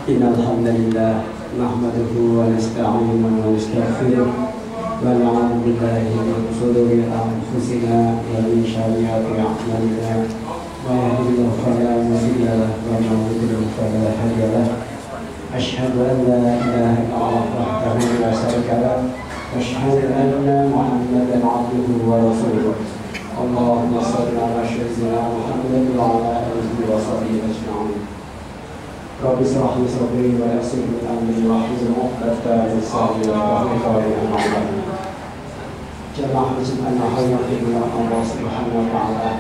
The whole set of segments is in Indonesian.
Innal hamdalillah nahmaduhu wa nasta'inuhu wa nastaghfiruh wa na'udzu billahi min shururi anfusina wa min sayyiati a'malina. May yahdihillahu fala mudilla lahu wa may yudlil fala hadiya lahu. Asyhadu an la ilaha illallah wahdahu la syarika lahu wa asyhadu anna Muhammadan 'abduhu wa rasuluh. Allahumma shalli ala sayyidina Muhammad wa ala alihi wa sahbihi ajma'in. Rabbi shrah li sadri wa yassir li amri wahlul 'uqdatam min lisani yafqahu qawli. Jamaah muslimin rahimahumullah, Allah Subhanahu wa taala.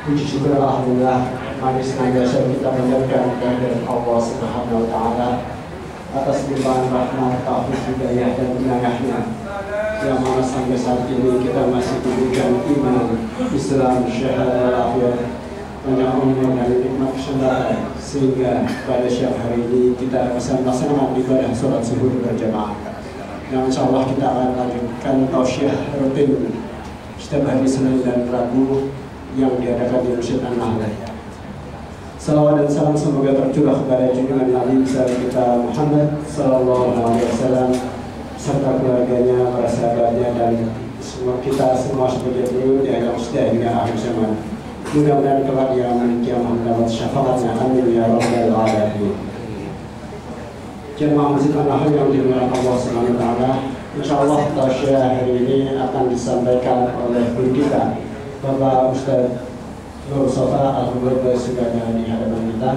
Puji syukur alhamdulillah, mari senantiasa kita panjatkan kehadirat Allah Subhanahu wa taala atas limpahan rahmat, taufik, hidayah dan inayahnya, yang mana sampai saat ini kita masih diberikan iman, Islam, syahadat, afiyat, banyak umur dan nikmat kesenangan, sehingga pada siang hari ini kita bisa melaksanakan ibadah sholat zuhur berjamaah. Yang insya Allah kita akan lanjutkan tausiah rutin setiap hari Senin dan Rabu yang diadakan di Masjid An-Nahdlah. Salawat dan salam semoga tercurah kepada junjungan Nabi besar kita Muhammad Sallallahu Alaihi Wasallam serta keluarganya, para sahabatnya, dan semua kita semua sebagai pengikut yang setia hingga akhir zaman. Mudah-mudahan kelak yang kiamat mendapat syafaatnya. Amin ya rabbal alamin. Jemaah Masjid An-Nahdlah yang dimuliakan Allah Subhanahu wa taala, insyaallah tausiah hari ini akan disampaikan oleh guru kita Bapak Ustaz Nur Sofa. Alhamdulillah sudah ada di hadapan kita.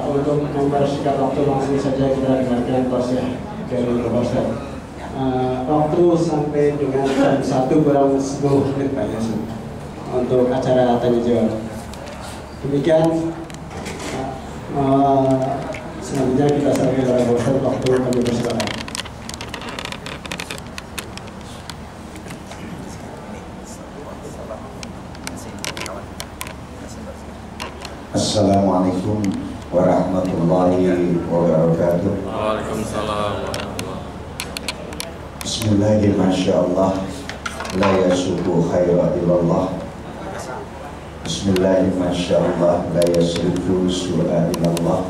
Untuk mempersingkat waktu, langsung saja kita dengarkan tausiah dari Bapak Ustaz. Waktu sampai dengan jam 1 kurang 10 menit Pak Yasin untuk acara tanya jawab. Demikian selanjutnya kita serahkan kepada Bapak Ustaz, waktu kami persilakan. Assalamualaikum warahmatullahi wabarakatuh. Waalaikumsalam. Bismillahirrahmanirrahim. Masyaallah, la yasubu khaira illallah. Bismillahirrahmanirrahim. Masyaallah, la yasubu su'a illallah.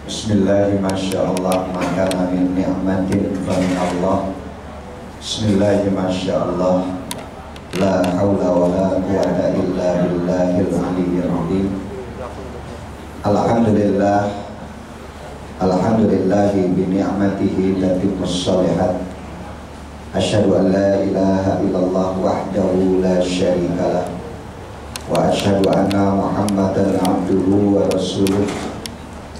Bismillahirrahmanirrahim. Masyaallah, maka min ni'matin fa min Allah. Bismillahirrahmanirrahim. Masyaallah, la haula wa la quwwata illa billahil aliyyil azim. Alhamdulillah, alhamdulillahi bi ni'matihi tatimmus shalihat. Asyhadu an la ilaha illallah wahdahu la syarika lah, wa asyhadu anna Muhammadan abduhu wa rasuluh.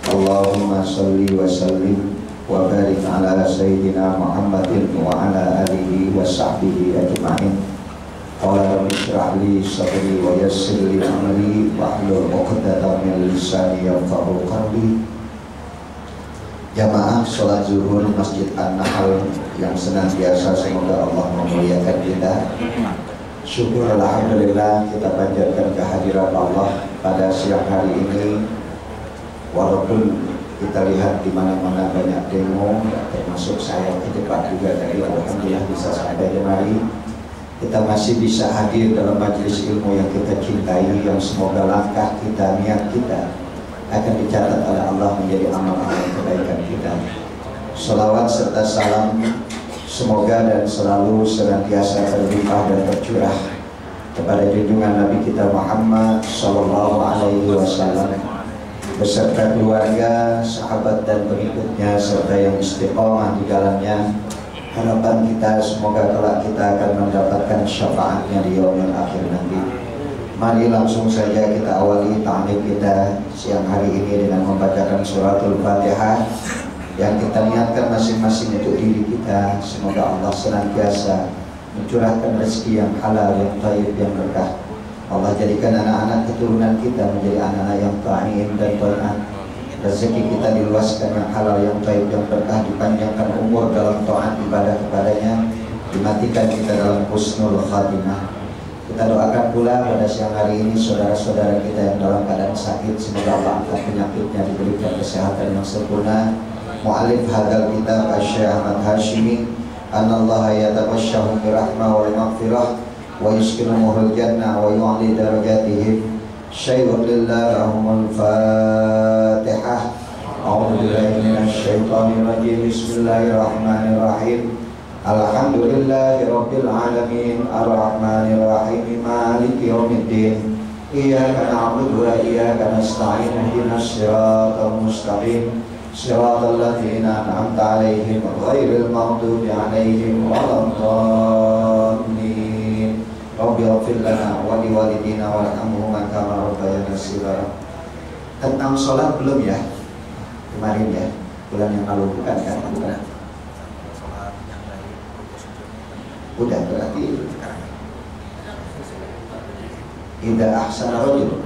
Allahumma shalli wa sallim wa barik ala sayyidina Muhammadin wa ala alihi wa sahbihi ajma'in. Qala rabbi shrah li sadri wa yassir li amri wahlul 'uqdatam min lisani yafqahu qawli. Jamaah sholat zuhur Masjid An-Nahdlah yang senantiasa semoga Allah memuliakan kita. Syukur alhamdulillah kita panjatkan kehadiran Allah pada siang hari ini. Walaupun kita lihat di mana-mana banyak demo, termasuk saya kecepat juga tadi, alhamdulillah bisa sampai kemari. Kita masih bisa hadir dalam majelis ilmu yang kita cintai, yang semoga langkah kita, niat kita akan dicatat oleh Allah menjadi amal-amal kebaikan kita. Salawat serta salam semoga dan selalu senantiasa terlimpah dan tercurah kepada junjungan Nabi kita Muhammad Sallallahu Alaihi Wasallam beserta keluarga, sahabat dan pengikutnya serta yang istiqomah di jalannya. Harapan kita semoga kelak kita akan mendapatkan syafaatnya di yaumil akhir nanti. Mari langsung saja kita awali ta'lim kita siang hari ini dengan membacakan suratul Fatihah yang kita niatkan masing-masing untuk diri kita. Semoga Allah senantiasa mencurahkan rezeki yang halal, yang thayyib, yang berkah. Allah jadikan anak-anak keturunan kita menjadi anak-anak yang ta'im dan ta'at. Rezeki kita diluaskan yang halal, yang baik, yang berkah, dipanjangkan umur dalam taat ibadah kepadanya, dimatikan kita dalam husnul khatimah. Kita doakan pula pada siang hari ini saudara-saudara kita yang dalam keadaan sakit, semoga Allah angkat penyakitnya, diberikan kesehatan yang sempurna. Mu'alif hadal kitab Syekh Ahmad Hashimi, anallaha yatawasyahu birahmah wal maghfirah wa yuskinuhul jannah wa yu'ali darajatihim syai'un lillah lahumul fatihah. A'udzubillahi minasyaitonir rajim. Bismillahirrahmanirrahim. Alhamdulillahirabbil alamin arrahmanir rahim maliki yaumiddin. Iyyaka na'budu wa iyyaka nasta'in ihdinas siratal mustaqim siratal ladzina an'amta 'alaihim ghairil maghdubi 'alaihim waladdallin. Rabbighfir lana wa liwalidina warhamhum kama rabbayana shighara. Tentang sholat belum ya? Kemarin ya, bulan yang lalu bukan kan? Bukan. Udah berarti Ida ahsana rajul.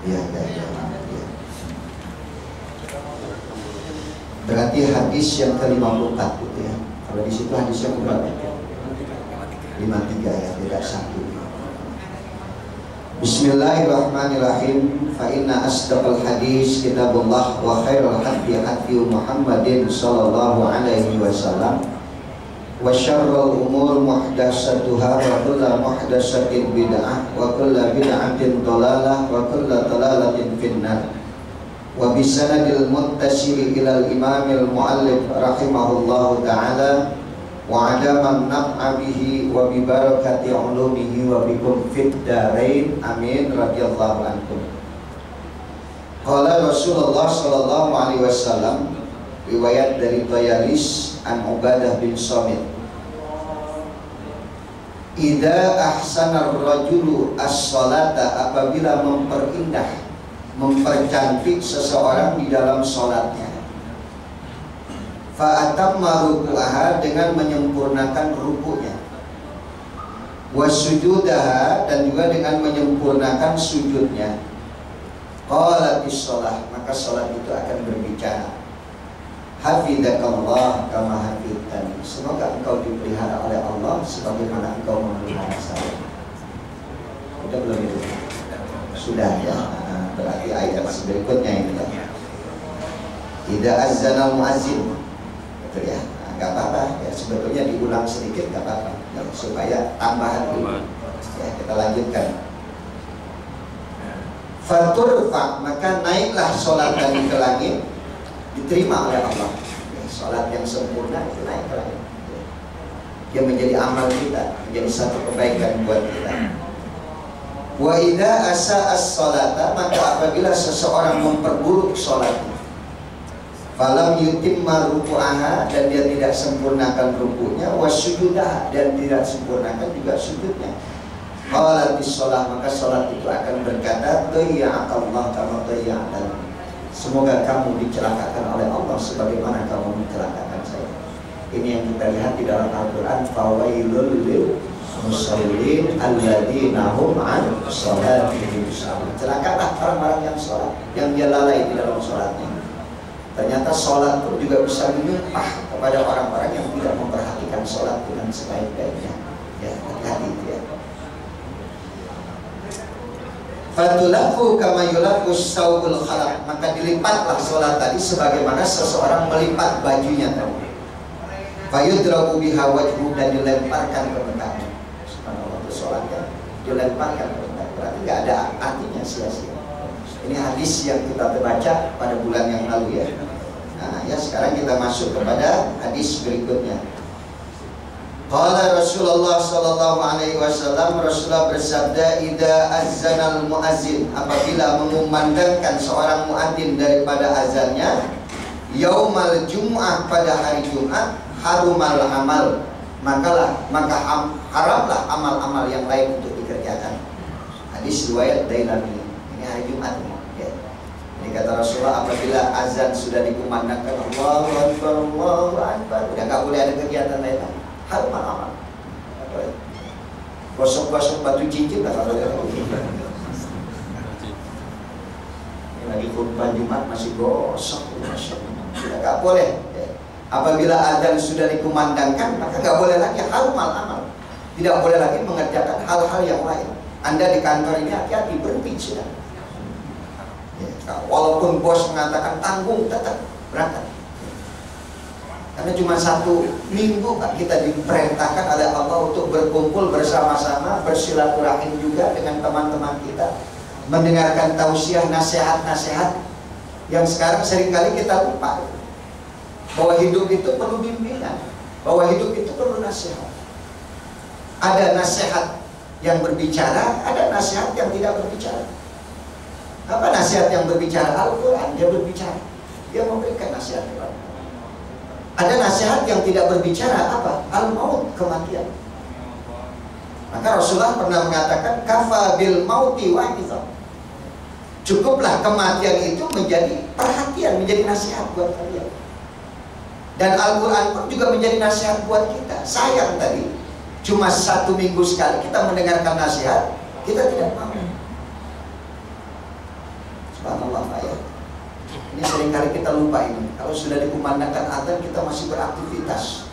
Iya. Berarti hadis yang ke-54 gitu ya. Kalau di situ hadis yang berapa? 53 ya, tidak satu. Bismillahirrahmanirrahim. Fa inna asdaqal hadis kitabullah wa khairal hadi hadi Muhammadin sallallahu alaihi wasallam. Wa syarrul umur muhdatsatuha wa kullu muhdatsatin bid'ah wa kullu bid'atin dhalalah wa kullu dhalalatin finnar. Wa bisanadil muttasil ila al-imamil muallif rahimahullahu ta'ala wa adaman naf'a bihi wa bi barakati ulumihi wa bikum fid darain amin radhiyallahu ankum. Qala Rasulullah sallallahu alaihi wasallam, riwayat dari Tayalis an Ubadah bin Samit, idza ahsana ar-rajulu as-salata, apabila memperindah, mempercantik seseorang di dalam salatnya, fa'atamma ruku'aha, dengan menyempurnakan ruku'nya, wasujudaha, dan juga dengan menyempurnakan sujudnya, qalatis shalah, maka salat itu akan berbicara, hafizakallah kama hafidtani, semoga engkau dipelihara oleh Allah sebagaimana engkau memelihara saya. Sudah belum itu? Sudah ya. Berarti ayat berikutnya ini ya. Tidak azanal muazzin, betul ya. Nggak apa-apa ya, sebetulnya diulang sedikit nggak apa-apa ya, supaya tambahan dulu ya. Kita lanjutkan. Faturfa, maka naiklah sholat tadi ke langit, diterima oleh Allah ya. Sholat yang sempurna itu naik ke langit ya. Dia menjadi amal kita, menjadi satu kebaikan buat kita. Wa idza asa'as sholata, maka apabila seseorang memperburuk sholatnya, falam yutimma ruku'aha, dan dia tidak sempurnakan ruku'nya, wasujudaha, dan tidak sempurnakan juga sujudnya, qalatis shalah, maka sholat itu akan berkata, tayya'akallah kama tayya'atani, semoga kamu dicelakakan oleh Allah sebagaimana kamu mencelakakan saya. Ini yang kita lihat di dalam Al-Quran, fawailul lil musallin alladzina hum an sholatihim sahun. Celakalah orang-orang yang sholat, yang dia lalai di dalam sholatnya. Ternyata sholat itu juga bisa menyimpah kepada orang-orang yang tidak memperhatikan sholat dengan sebaik-baiknya. Ya, hati-hati ya. Fatulaku kama yulaku saubul khalaq, maka dilipatlah sholat tadi sebagaimana seseorang melipat bajunya tadi. Fayudrabu biha wajhu, dan dilemparkan ke mukanya. Sholatnya dilemparkan, berarti nggak ada artinya, sia-sia. Ini hadis yang kita baca pada bulan yang lalu ya. Nah ya, sekarang kita masuk kepada hadis berikutnya. Qala Rasulullah sallallahu alaihi wasallam, Rasulullah bersabda, idza azzanal muazzin, apabila mengumandangkan seorang muadzin daripada azannya, yaumal jum'ah, pada hari Jumat, harumal amal, maka haramlah amal-amal yang lain untuk dikerjakan. Hadis riwayat Dailami. Ini hari Jumat ya. Ini kata Rasulullah, apabila azan sudah dikumandangkan, Allahu Akbar, Allahu Akbar, udah nggak boleh ada kegiatan lain. Harumal amal. Gosok-gosok batu cincin lah kalau ada. Ini lagi khutbah Jumat masih gosok, udah nggak boleh. Apabila azan sudah dikumandangkan, maka nggak boleh lagi harumal amal, tidak boleh lagi mengerjakan hal-hal yang lain. Anda di kantor ini hati-hati, berhenti sudah ya, walaupun bos mengatakan tanggung, tetap berangkat Karena cuma 1 minggu Pak, kita diperintahkan oleh Allah untuk berkumpul bersama-sama, bersilaturahim juga dengan teman-teman kita, mendengarkan tausiah, nasihat-nasihat yang sekarang seringkali kita lupa bahwa hidup itu perlu bimbingan, bahwa hidup itu perlu nasihat. Ada nasihat yang berbicara, ada nasihat yang tidak berbicara. Apa nasihat yang berbicara? Al-Quran, dia berbicara, dia memberikan nasihat. Ada nasihat yang tidak berbicara, apa? Al-maut, kematian. Maka Rasulullah pernah mengatakan, kafa bil mauti wa'idhah. Cukuplah kematian itu menjadi perhatian, menjadi nasihat buat kalian. Dan Al-Quran pun juga menjadi nasihat buat kita. Sayang tadi, cuma 1 minggu sekali kita mendengarkan nasihat, kita tidak mau. Subhanallah Pak ya. Ini seringkali kita lupa ini. Kalau sudah dikumandangkan azan, kita masih beraktivitas,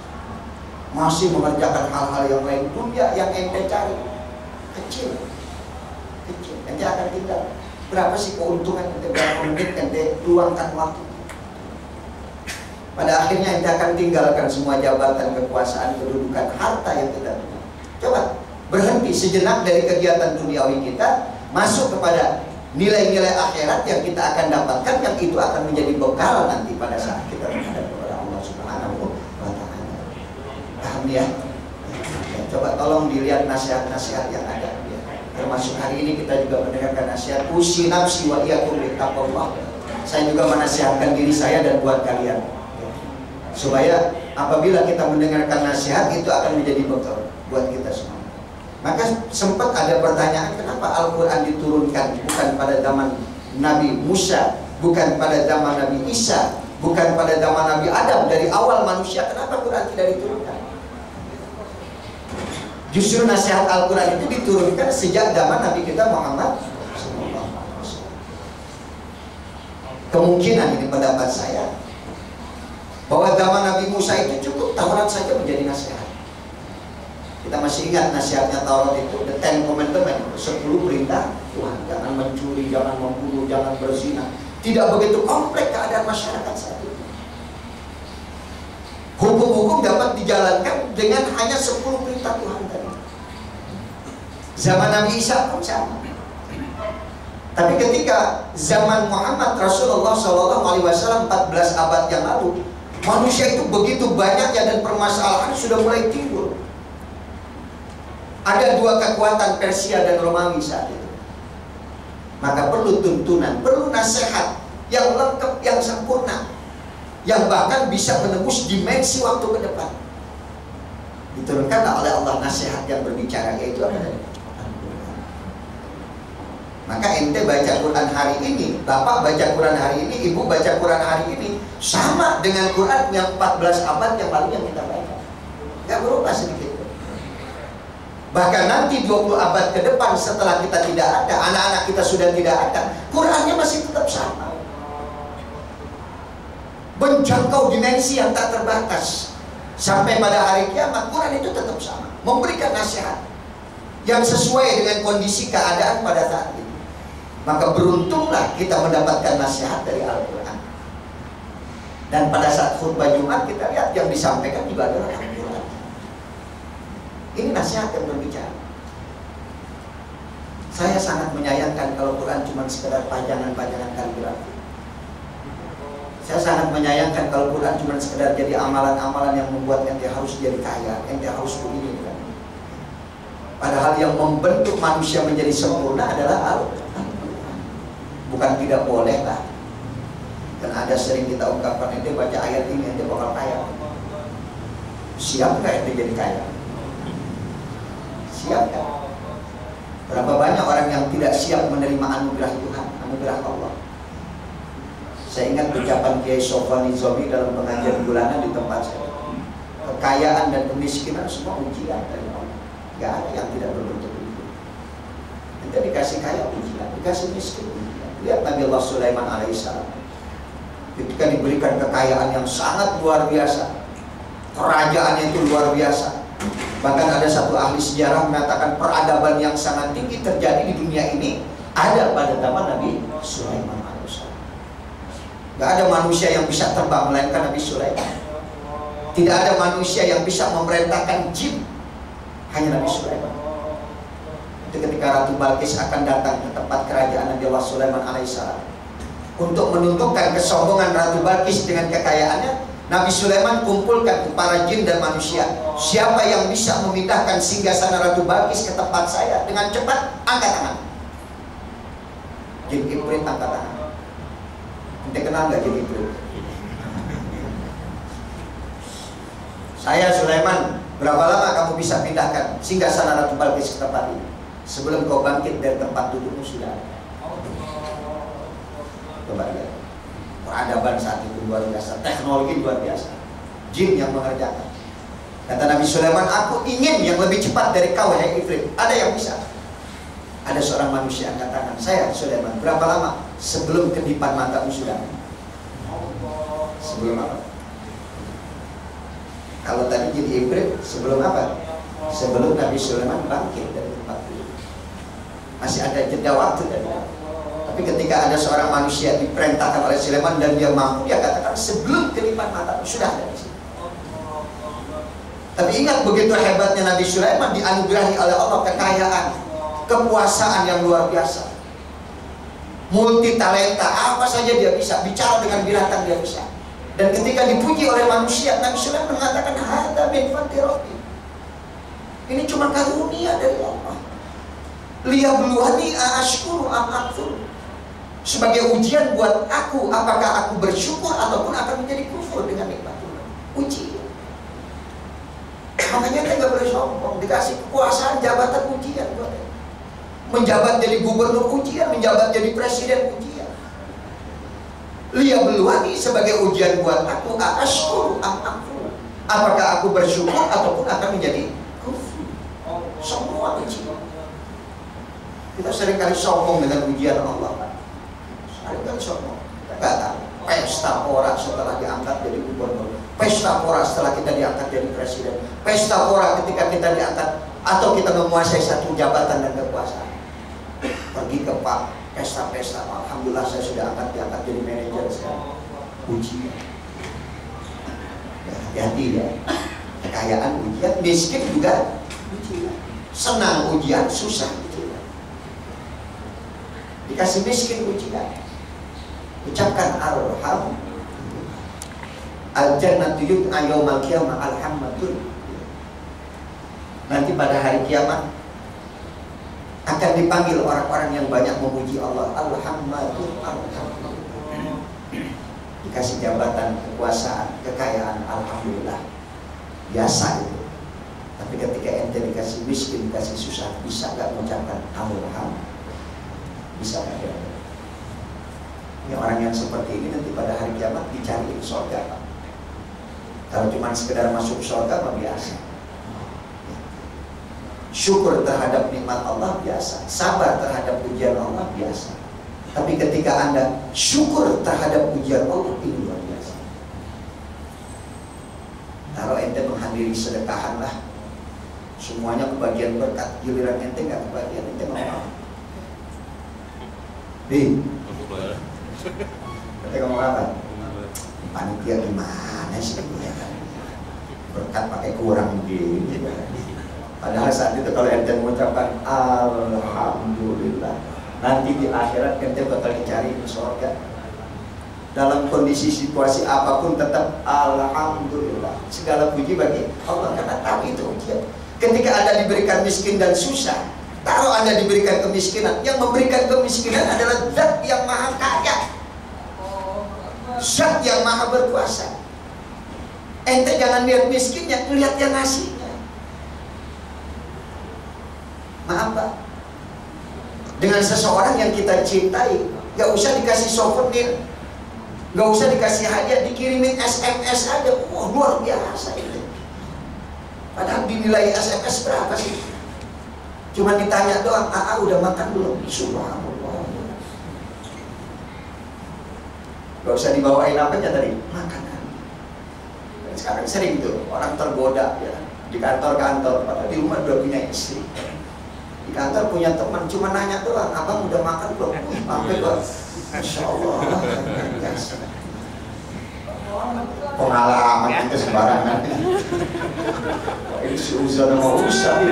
masih mengerjakan hal-hal yang lain. Dunia yang ente cari kecil, ente akan tinggal. Berapa sih keuntungan ente, berapa menit ente luangkan waktu? Pada akhirnya ente akan tinggalkan semua jabatan, kekuasaan, kedudukan, harta yang kita punya. Coba berhenti sejenak dari kegiatan duniawi kita, masuk kepada nilai-nilai akhirat yang kita akan dapatkan, yang itu akan menjadi bekal nanti pada saat kita menghadap kepada Allah Subhanahu wa Ta'ala. Paham ya? Coba tolong dilihat nasihat-nasihat yang ada. Termasuk hari ini kita juga mendengarkan nasihat usi nafsi wa iyyakum bittaqwallah. Saya juga menasihatkan diri saya dan buat kalian, supaya apabila kita mendengarkan nasihat itu akan menjadi bekal buat kita semua. Maka sempat ada pertanyaan, kenapa Al-Quran diturunkan bukan pada zaman Nabi Musa, bukan pada zaman Nabi Isa, bukan pada zaman Nabi Adam, dari awal manusia, kenapa Quran tidak diturunkan? Justru nasihat Al-Quran itu diturunkan sejak zaman Nabi kita Muhammad. Kemungkinan ini pendapat saya, bahwa zaman Nabi Musa itu cukup Taurat saja menjadi nasihat. Kita masih ingat nasihatnya Taurat itu, the 10 Commandments, 10 perintah Tuhan. Jangan mencuri, jangan membunuh, jangan berzina. Tidak begitu kompleks keadaan masyarakat saat itu. Hukum-hukum dapat dijalankan dengan hanya 10 perintah Tuhan tadi. Zaman Nabi Isa pun sama. Tapi ketika zaman Muhammad Rasulullah SAW 14 abad yang lalu, manusia itu begitu banyaknya dan permasalahan sudah mulai timbul. Ada 2 kekuatan, Persia dan Romawi saat itu. Maka perlu tuntunan, perlu nasihat yang lengkap, yang sempurna, yang bahkan bisa menembus dimensi waktu ke depan. Diturunkan oleh Allah nasihat yang berbicara, yaitu apa? Maka ente baca Quran hari ini, bapak baca Quran hari ini, ibu baca Quran hari ini, sama dengan Quran yang 14 abad yang lalu yang kita baca. Gak berubah sedikit. Bahkan nanti 20 abad ke depan setelah kita tidak ada, anak-anak kita sudah tidak ada, Qurannya masih tetap sama, menjangkau dimensi yang tak terbatas. Sampai pada hari kiamat, Quran itu tetap sama, memberikan nasihat yang sesuai dengan kondisi keadaan pada saat itu. Maka beruntunglah kita mendapatkan nasihat dari Al-Quran. Dan pada saat khutbah Jumat kita lihat yang disampaikan juga adalah Al-Quran. Ini nasihat yang berbicara. Saya sangat menyayangkan kalau Quran cuma sekedar pajangan-pajangan kaligrafi. Saya sangat menyayangkan kalau Quran cuma sekedar jadi amalan-amalan yang membuat ente harus jadi kaya, ente harus begini kan. Padahal yang membentuk manusia menjadi sempurna adalah Al-Quran. Bukan tidak boleh lah. Dan ada sering kita ungkapkan, ente baca ayat ini ente bakal kaya. Siap nggak ente jadi kaya? Siap kan? Berapa banyak orang yang tidak siap menerima anugerah Tuhan, anugerah Allah. Saya ingat ucapan Kiai Sofwan Nizomi dalam pengajian bulanan di tempat saya. Kekayaan dan kemiskinan semua ujian dari Allah. Gak ada yang tidak berbentuk itu. Kita dikasih kaya ujian, dikasih miskin ujian. Lihat Nabi Allah Sulaiman alaihissalam, ketika diberikan kekayaan yang sangat luar biasa, kerajaannya itu luar biasa. Bahkan ada satu ahli sejarah mengatakan peradaban yang sangat tinggi terjadi di dunia ini ada pada zaman Nabi Sulaiman alaihissalam. Gak ada manusia yang bisa terbang melainkan Nabi Sulaiman. Tidak ada manusia yang bisa memerintahkan jin, hanya Nabi Sulaiman. Itu ketika Ratu Balkis akan datang ke tempat kerajaan Nabi Allah Sulaiman alaihissalam untuk menunjukkan kesombongan Ratu Balkis dengan kekayaannya, Nabi Sulaiman kumpulkan para jin dan manusia. Siapa yang bisa memindahkan singgasana Ratu Balkis ke tempat saya dengan cepat, angkat tangan. Jin Ifrit angkat tangan. Ente kenal nggak jin Ifrit? Saya Sulaiman, berapa lama kamu bisa pindahkan singgasana Ratu Balkis ke tempat ini? Sebelum kau bangkit dari tempat dudukmu sudah ada. Coba lihat, peradaban saat itu luar biasa, teknologi luar biasa. Jin yang mengerjakan. Kata Nabi Sulaiman, aku ingin yang lebih cepat dari kau, hai Ifrit. Ada yang bisa? Ada seorang manusia angkat tangan. Saya Sulaiman, berapa lama? Sebelum kedipan matamu sudah ada. Sebelum apa? Kalau tadi Jin Ifrit sebelum apa? Sebelum Nabi Sulaiman bangkit dari tempat itu. Masih ada jeda waktu dari itu. Tapi ketika ada seorang manusia diperintahkan oleh Sulaiman dan dia mampu, dia katakan sebelum kedipan matamu sudah ada di sini. Tapi ingat, begitu hebatnya Nabi Sulaiman, dianugerahi oleh Allah kekayaan, kekuasaan yang luar biasa, multi talenta, apa saja dia bisa, bicara dengan binatang dia bisa. Dan ketika dipuji oleh manusia, Nabi Sulaiman mengatakan, "Hada min fadli Rabbi." Ini cuma karunia dari Allah. Liyabluwani aashkuru am akfur. Sebagai ujian buat aku, apakah aku bersyukur ataupun akan menjadi kufur dengan nikmat Allah. Ujian. Makanya kita nggak boleh sombong. Dikasih kekuasaan, jabatan, ujian buat kita. Menjabat jadi gubernur ujian, menjabat jadi presiden ujian. Liyabluwani sebagai ujian buat aku, aashkuru am akfur. Apakah aku bersyukur ataupun akan menjadi kufur. Semua ujian. Kita seringkali sombong dengan ujian Allah. Seringkali sombong. Kita nggak tahu. Pesta pora setelah diangkat jadi gubernur. Pesta pora setelah kita diangkat jadi presiden. Pesta pora ketika kita diangkat atau kita menguasai satu jabatan dan kekuasaan. Pergi ke Pak, pesta-pesta. Alhamdulillah saya sudah diangkat jadi manajer sekarang. Ujian. Ya, hati-hati ya. Kekayaan ujian, miskin juga ujian. Senang ujian, susah ujian. Dikasih miskin ujian. Ucapkan alhamdulillah. Al-jannatu yud'a yaumal qiyamah alhamdulillah. Nanti pada hari kiamat akan dipanggil orang-orang yang banyak memuji Allah. Alhamdulillah. Dikasih jabatan, kekuasaan, kekayaan, alhamdulillah. Biasa itu. Tapi ketika ente dikasih miskin, dikasih susah, bisa gak mengucapkan alhamdulillah? Bisa gak? Ini orang yang seperti ini nanti pada hari kiamat dicariin surga, Pak. Kalau cuma sekedar masuk surga mah biasa. Syukur terhadap nikmat Allah biasa, sabar terhadap ujian Allah biasa. Tapi ketika Anda syukur terhadap ujian Allah, ini luar biasa. Kalau ente menghadiri sedekahan lah, semuanya kebagian berkat, giliran ente nggak kebagian, ente mau apa? Ente ngomong apa? Panitia gimana sih? Berkat pakai kurang gitu. Padahal saat itu kalau ente mengucapkan alhamdulillah, nanti di akhirat ente bakal dicari di surga. Dalam kondisi situasi apapun tetap alhamdulillah. Segala puji bagi Allah karena tahu itu ujian. Ketika Anda diberikan miskin dan susah, tahu Anda diberikan kemiskinan, yang memberikan kemiskinan adalah Zat yang maha kaya, Zat yang maha berkuasa. Ente jangan lihat miskinnya, lihat yang ngasihnya. Maaf Pak, dengan seseorang yang kita cintai, gak usah dikasih souvenir, gak usah dikasih hadiah, dikirimin SMS aja, wah luar biasa itu. Padahal dinilai SMS berapa sih? Cuma ditanya doang, udah makan belum? Subhanallah. Gak usah dibawain apanya tadi? Makanan. Dan sekarang sering tuh orang tergoda ya, di kantor-kantor, padahal di rumah udah punya istri. Di kantor punya teman, cuma nanya doang, abang udah makan belum? Sampai gua, Masya Allah. Pengalaman itu sembarangan. Itu seuzon mau usah.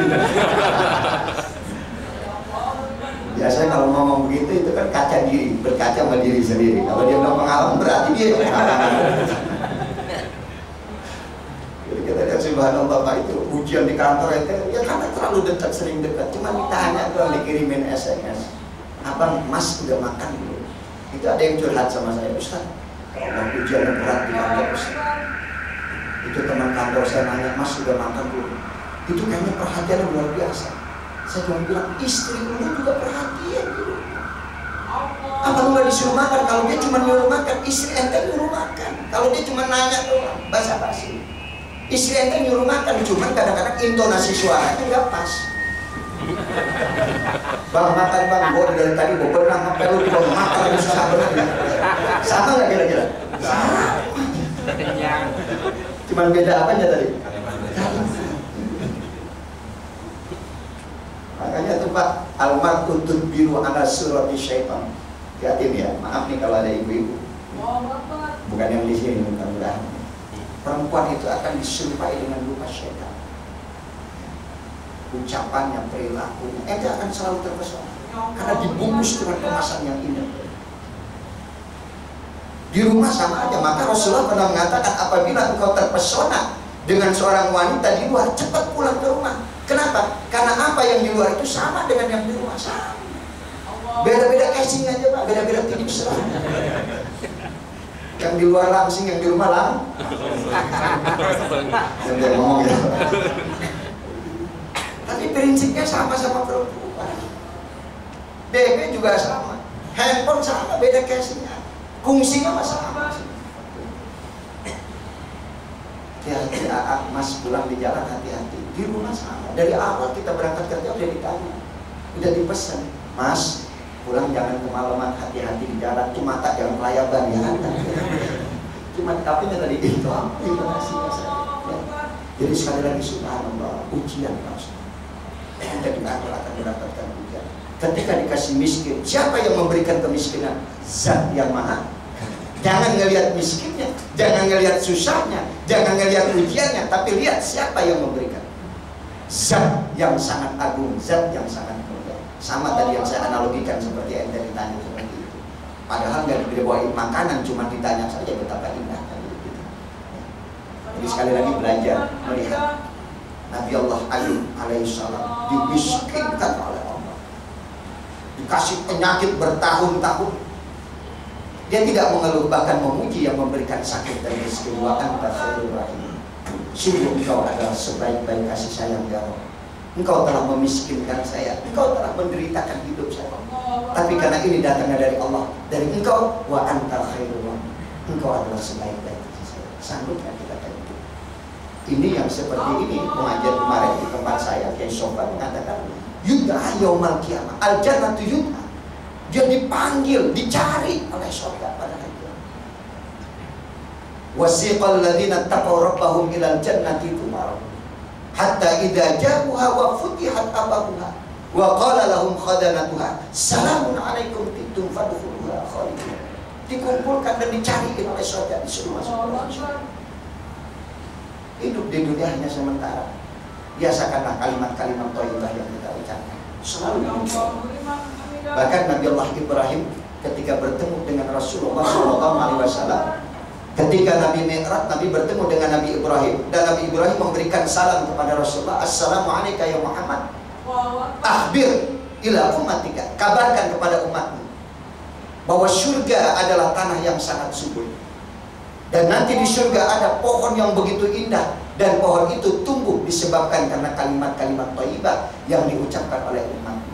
Biasanya kalau ngomong begitu itu kan kaca diri, berkaca sama diri sendiri. Kalau dia bilang pengalaman berarti dia pengalaman. Jadi kita lihat subhanallah Pak, itu ujian di kantor itu ya karena terlalu dekat, sering dekat. Cuma ditanya doang, dikirimin SMS. Abang, Mas udah makan belum? Itu ada yang curhat sama saya, Ustaz. Kalau ujian berat di kantor Ustaz. Itu teman kantor saya nanya, Mas udah makan belum? Itu kayaknya perhatiannya luar biasa. Saya cuma bilang, istri lu juga perhatian gitu. Abang nggak disuruh makan, kalau dia cuma nyuruh makan, istri ente nyuruh makan. Kalau dia cuma nanya doang, basa-basi. Istri ente nyuruh makan, cuma kadang-kadang intonasi suaranya nggak pas. Bang makan bang, gue dari tadi gue pernah sampai lu belum makan, susah banget. Sama nggak kira-kira? Sama. Cuman beda apanya tadi? Makanya tuh Pak, almarhum biru ala surati syaitan. Hati-hati ya, maaf nih kalau ada ibu-ibu. Bukan yang di sini, mudah-mudahan. Perempuan itu akan diserupai dengan luka syaitan. Ucapannya, perilakunya, ente akan selalu terpesona karena dibungkus dengan kemasan yang indah. Di rumah sama aja, maka Rasulullah pernah mengatakan apabila engkau terpesona dengan seorang wanita di luar, cepat pulang ke rumah. Kenapa? Karena apa yang di luar itu sama dengan yang di rumah, sama. Beda-beda casing aja Pak, beda-beda titik serang. Yang di luar langsing, yang di rumah yang dia ngomong ya. Tapi prinsipnya sama-sama perempuan. DP juga sama, handphone sama, beda casingnya, fungsinya sama. Hati-hati, Mas pulang di jalan hati-hati. Di rumah sama. Dari awal kita berangkat kerja udah ditanya, udah dipesan, Mas pulang jangan kemalaman, hati-hati di jalan. Cuma tak jangan kelayaban ya. Cuma tapinya tadi itu apa? Intonasinya saya. Ya. Jadi sekali lagi subhanallah, ujian Mas. Kita di kantor akan mendapatkan ujian. Ketika dikasih miskin, siapa yang memberikan kemiskinan? Zat yang maha. Jangan ngelihat miskinnya, jangan ngelihat susahnya, jangan ngelihat ujiannya, tapi lihat siapa yang memberikan. Zat yang sangat agung, zat yang sangat mulia. Sama tadi yang saya analogikan seperti ente ditanya seperti itu. Padahal nggak dibawain makanan, cuma ditanya saja betapa indahnya. Jadi sekali lagi belajar melihat Nabi Allah Ayub alaihissalam dimiskinkan oleh Allah, dikasih penyakit bertahun-tahun. Dia tidak mengeluh, bahkan memuji yang memberikan sakit dan miskin. Wa anta khairur rahim. Sungguh engkau adalah sebaik-baik kasih sayang ya Allah. Engkau telah memiskinkan saya, engkau telah menderitakan hidup saya. Tapi karena ini datangnya dari Allah, dari engkau, wa anta khairur rahim. Engkau adalah sebaik-baik kasih sayang. Sanggupnya kita kayak itu. Ini yang seperti ini mengajar kemarin di tempat saya, Kiai Sobat mengatakan, yud'a yaumal qiyamah, al-jannatu yud'a. Dia dipanggil, dicari oleh surga pada hari kiamat. Wasiqal ladzina taqaw rabbahum ilal jannati tumar. Hatta idza ja'uha wa futihat abwabuha wa qala lahum khadanatuha salamun alaikum tibtum fadkhuluha khalidin. Dikumpulkan dan dicari oleh surga, disuruh masuk surga. Hidup di dunia hanya sementara. Biasakanlah kalimat-kalimat thayyibah yang kita ucapkan. Selalu bahkan Nabi Allah Ibrahim ketika bertemu dengan Rasulullah SAW, ketika Nabi Mi'raj, Nabi bertemu dengan Nabi Ibrahim, dan Nabi Ibrahim memberikan salam kepada Rasulullah, Assalamualaikum ya Muhammad, akhbir ila ummatika, kabarkan kepada umatmu bahwa surga adalah tanah yang sangat subur, dan nanti di surga ada pohon yang begitu indah, dan pohon itu tumbuh disebabkan karena kalimat-kalimat thayyibah yang diucapkan oleh umatmu.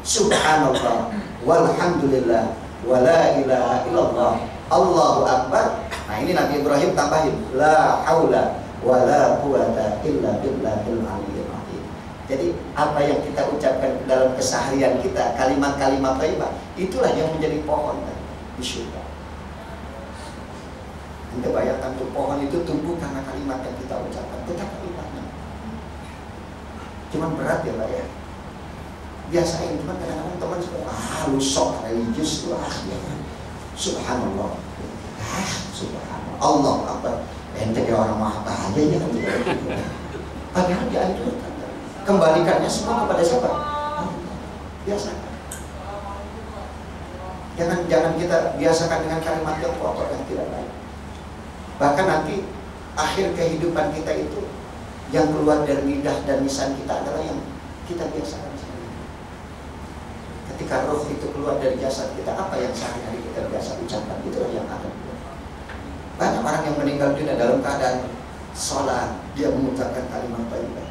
Subhanallah walhamdulillah wala ilaha illallah Allahu akbar. Nah ini Nabi Ibrahim tambahin la haula wala quwata illa billahil aliyyil azim. Jadi apa yang kita ucapkan dalam keseharian kita, kalimat-kalimat thayyibah, itulah yang menjadi pohon di surga. Anda bayangkan tuh pohon itu tumbuh karena kalimat yang kita ucapkan. Betapa kalimatnya. Cuman berat ya Pak ya. Biasain, cuma kadang-kadang teman suka lu sok religius lu ya. Subhanallah. Subhanallah. Allah Akbar. Ente kayak orang maha bahaya ya kan? Padahal dianjurkan. Kembalikannya semua kepada siapa? Biasakan. Jangan kita biasakan dengan kalimat yang kotor yang tidak baik. Bahkan nanti akhir kehidupan kita itu yang keluar dari lidah dan lisan kita adalah yang kita biasakan. Ketika roh itu keluar dari jasad kita, apa yang sehari-hari kita biasa ucapkan, itulah yang akan keluar. Banyak orang yang meninggal dunia dalam keadaan sholat, dia mengucapkan kalimat thayyibah.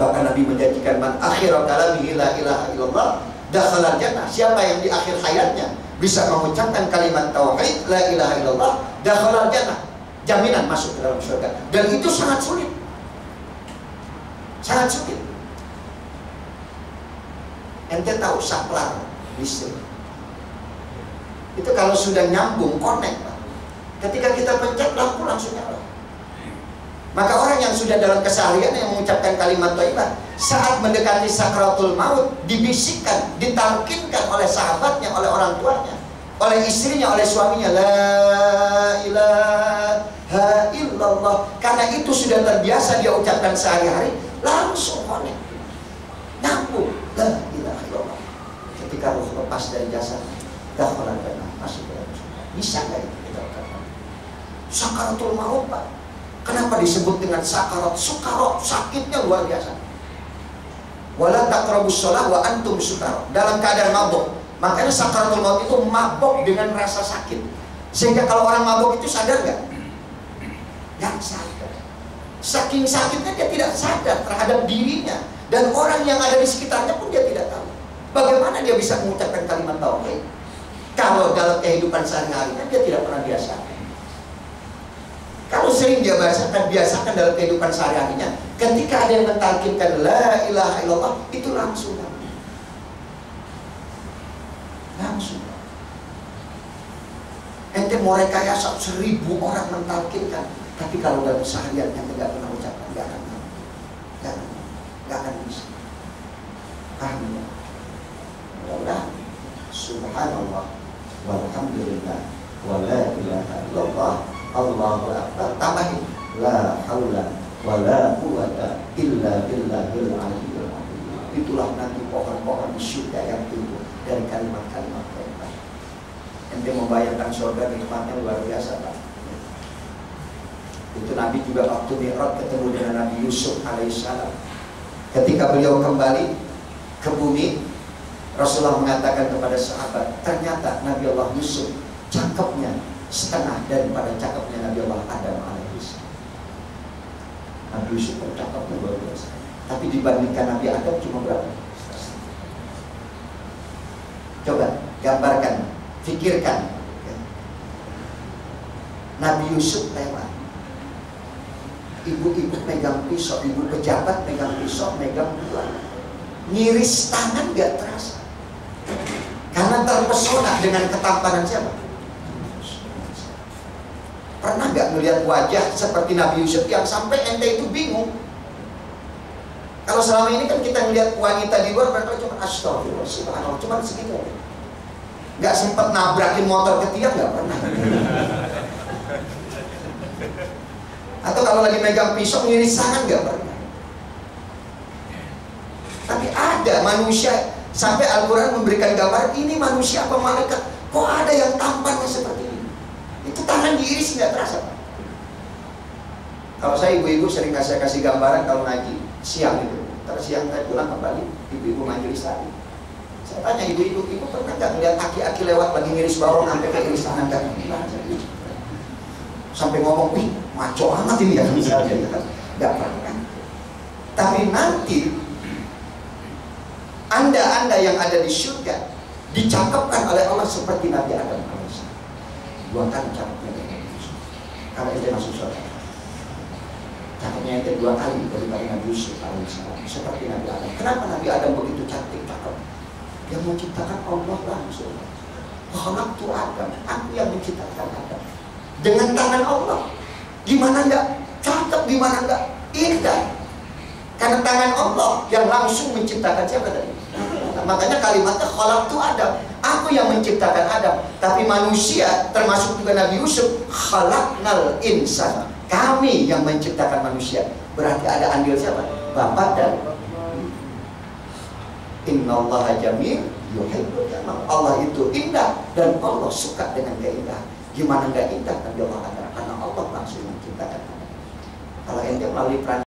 Bahkan Nabi menjanjikan man akhira kalamihi la ilaha illallah dakhala jannah. Siapa yang di akhir hayatnya bisa mengucapkan kalimat tauhid la ilaha illallah dakhala jannah, jaminan masuk ke dalam surga. Dan itu sangat sulit. Sangat sulit. Ente tahu saklar listrik itu kalau sudah nyambung connect, ketika kita pencet lampu langsung nyala. Maka orang yang sudah dalam keseharian yang mengucapkan kalimat thayyibah saat mendekati sakratul maut dibisikkan, ditalkinkan oleh sahabatnya, oleh orang tuanya, oleh istrinya, oleh suaminya, la ilaha illallah. Karena itu sudah terbiasa dia ucapkan sehari-hari, langsung connect, nyambung, la ilaha illallah. Ketika ruh lepas dari jasad, dakhala jannah, masuk ke dalam surga. Bisa nggak itu kita ucapkan? Sakaratul maut, Pak. Kenapa disebut dengan sakarat? Sukarot, sakitnya luar biasa. Wala taqrabus shalah wa antum sukara, dalam keadaan mabuk. Makanya sakaratul maut itu mabuk dengan rasa sakit. Sehingga kalau orang mabuk itu sadar nggak? Nggak sadar. Saking sakitnya dia tidak sadar terhadap dirinya, dan orang yang ada di sekitarnya pun dia tidak tahu. Bagaimana dia bisa mengucapkan kalimat tauhid kalau dalam kehidupan sehari-harinya dia tidak pernah biasa? Kalau sering dia biasakan dalam kehidupan sehari-harinya, ketika ada yang mentalkinkan la ilaha illallah, itu langsung. Ente mau rekayasa 1000 orang mentalkinkan, tapi kalau dalam sehariannya tidak pernah ucapkan, nggak akan bisa. Paham ya? Mudah-mudahan. Subhanallah walhamdulillah wa la ilaha illallah Allahu akbar. Tambahin la haula wa la quwata illa billahil aliyyil azim. Itulah nanti pohon-pohon di surga yang tumbuh dari kalimat-kalimat thayyibah. Ente membayangkan surga nikmatnya luar biasa, Pak. Itu Nabi juga waktu Mi'raj ketemu dengan Nabi Yusuf alaihissalam. Ketika beliau kembali ke bumi, Rasulullah mengatakan kepada sahabat, ternyata Nabi Allah Yusuf cakepnya setengah daripada cakepnya Nabi Allah Adam alaihissalam. Nabi Yusuf pun cakepnya luar biasa, tapi dibandingkan Nabi Adam cuma berapa? Coba gambarkan, pikirkan. Nabi Yusuf lewat, ibu-ibu megang pisau, ibu pejabat megang pisau, megang buah, ngiris tangan gak terasa, karena terpesona dengan ketampanan siapa? Pernah gak melihat wajah seperti Nabi Yusuf yang sampai ente itu bingung? Kalau selama ini kan kita melihat wanita di luar, mereka cuma astagfirullah, subhanallah, cuma segitu, gak sempat nabrakin motor ke tiang, gak pernah. Atau kalau lagi megang pisau ngiris tangan gak pernah. Tapi ada manusia, sampai Al-Quran memberikan gambar, ini manusia apa malaikat, kok ada yang tampannya seperti ini? Itu tangan diiris nggak terasa, Pak. Kalau saya ibu-ibu sering kasih gambaran kalau ngaji siang itu, terus siang saya pulang kembali, ibu-ibu majelis tadi, saya tanya ibu-ibu, ibu pernah nggak melihat aki-aki lewat lagi ngiris bawang sampai ke iris tangan kan? Sampai ngomong, wih maco amat ini ya misalnya, nggak pernah. Tapi nanti anda yang ada di surga dicakapkan oleh Allah seperti Nabi Adam alaihissalam. 2 kali cakapnya kalau ente masuk surga. Cakapnya ente 2 kali daripada Nabi Yusuf alaihissalam seperti Nabi Adam. Kenapa Nabi Adam begitu cantik cakap? Yang menciptakan Allah langsung. Khalaqtu Adam, aku yang menciptakan Adam dengan tangan Allah. Gimana enggak cakep, gimana enggak indah? Karena tangan Allah yang langsung menciptakan siapa tadi? Makanya kalimatnya khalaqtu Adam, aku aku yang menciptakan Adam. Tapi manusia, termasuk juga Nabi Yusuf, khalaqnal insan, kami yang menciptakan manusia. Berarti ada andil siapa? Bapak dan Innallaha jamil yuhibbul jamal. Allah itu indah dan Allah suka dengan keindahan. Gimana nggak indah Nabi Allah Adam? Karena Allah langsung menciptakan Adam. Kalau ente melalui peran